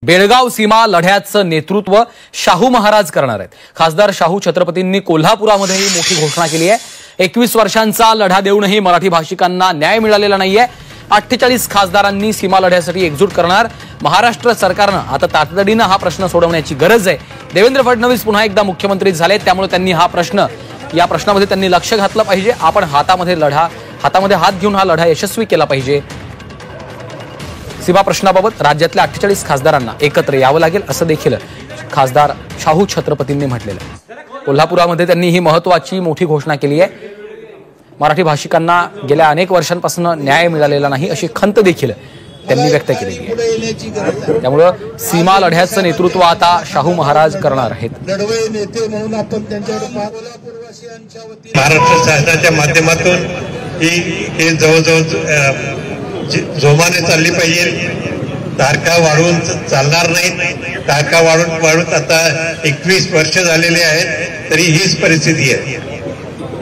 बेळगाव सीमा लढ्याचं नेतृत्व शाहू महाराज करणार आहेत। खासदार शाहू छत्रपतींनी कोल्हापुरामध्येही मोठी घोषणा केली आहे। 21 वर्षांचा लढा देऊनही मराठी भाषिकांना न्याय मिळालेला नाहीये। 48 खासदारांनी सीमा लढ्यासाठी एकजूट करणार। महाराष्ट्र सरकारनं आता तातडीनं हा प्रश्न सोडवण्याची गरज आहे। देवेंद्र फडणवीस पुन्हा एकदा मुख्यमंत्री झाले, त्यामुळे त्यांनी या प्रश्नामध्ये त्यांनी लक्ष घातलं पाहिजे। आपण हातामध्ये हात घेऊन हा लढा यशस्वी केला पाहिजे। सीमा प्रश्नाबाबत राज्यातल्या 48 खासदारांना एकत्र यावं लागेल असं देखील खासदार शाहू छत्रपतींनी म्हटलेलं आहे। कोल्हापुरामध्ये त्यांनी ही महत्त्वाची मोठी घोषणा केली आहे। मराठी भाषिकांना गेल्या अनेक वर्षांपासून न्याय मिळालेला नाही अशी खंत देखील त्यांनी व्यक्त केली आहे। त्यामुळे सीमा लढ्याचं नेतृत्व आता शाहू महाराज करणार आहेत। महाराष्ट्र शासनाच्या माध्यमातून ही जवळजवळ जोमाने चालली पाहिजे। तारखा वाढवून चालणार नाही। तारखा वाढून आता 21 वर्ष झालेली आहेत, तरी हीच परिस्थिती आहे।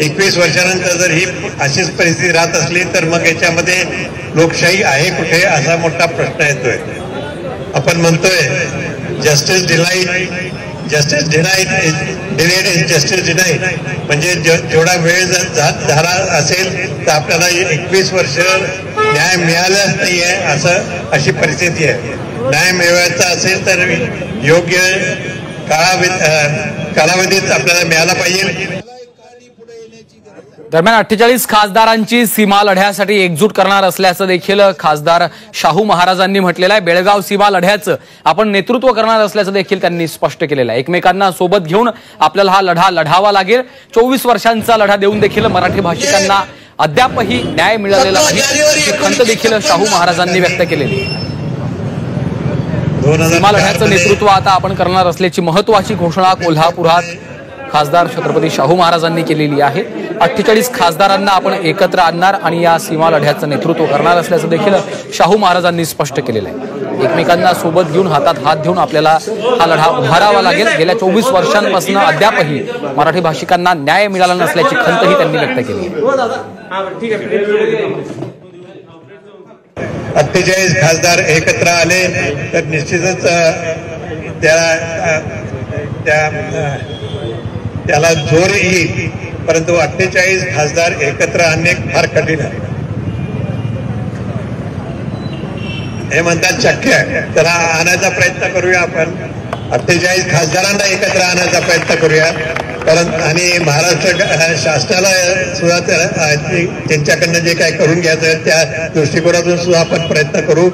21 वर्षानंतर जर ही अशीच परिस्थिती राहत असली तर मग याच्यामध्ये लोकशाही आहे कुठे, असा मोठा प्रश्न येतोय। आपण म्हणतोय जस्टिस डिनाईड जस्टिस डिनाईड, म्हणजे जेवढा वेळ झाला असेल तर आपल्याला 21 वर्ष न्याय मिळालाच नाहीये, अशी परिस्थिती आहे। न्याय मिळवायचा असेल तर योग्य कालावधीत आपल्याला मिळाला पाहिजे। दरम्यान 48 खासदारांची सीमा लढ्यासाठी एकजूट करणार असल्याचं देखील खासदार शाहू महाराजांनी म्हटलेलं आहे। बेळगाव सीमा लढ्याचं आपण नेतृत्व करणार असल्याचं देखील त्यांनी स्पष्ट केलेलं आहे। एकमेकांना सोबत घेऊन आपल्याला हा लढा लढावा लागेल। 24 वर्षांचा लढा देऊन देखील मराठी भाषिकांना अद्यापही न्याय मिळालेला नाही अशी खंत देखील शाहू महाराजांनी व्यक्त केलेली आहे। सीमा लढ्याचं नेतृत्व आता आपण करणार असल्याची महत्त्वाची घोषणा कोल्हापुरात खासदार छत्रपती शाहू महाराजांनी केलेली आहे। 48 खासदारांना आपण एकत्र आणणार आणि या सीमा लढ्याचं नेतृत्व करणार असल्याचं देखील शाहू महाराजांनी स्पष्ट केलेलं आहे। एकमेकांना सोबत घेऊन हातात हात घेऊन आपल्याला हा लढा उभारावा लागेल। गेल्या 24 वर्षांपासून अद्यापही मराठी भाषिकांना न्याय मिळाला नसल्याची खंतही त्यांनी व्यक्त केली आहे। 48 खासदार एकत्र आले तर निश्चितच त्याला जोर येईल, परंतु 48 खासदार एकत्र आणणे फार कठीण आहे। हे म्हणतात शक्य आहे, त्याला आणायचा प्रयत्न करूया। आपण 48 खासदारांना एकत्र आणायचा प्रयत्न करूया, आणि महाराष्ट्र शासनाला सुद्धा त्यांच्याकडनं जे काही करून घ्यायचं त्या दृष्टिकोनातून सुद्धा आपण प्रयत्न करू।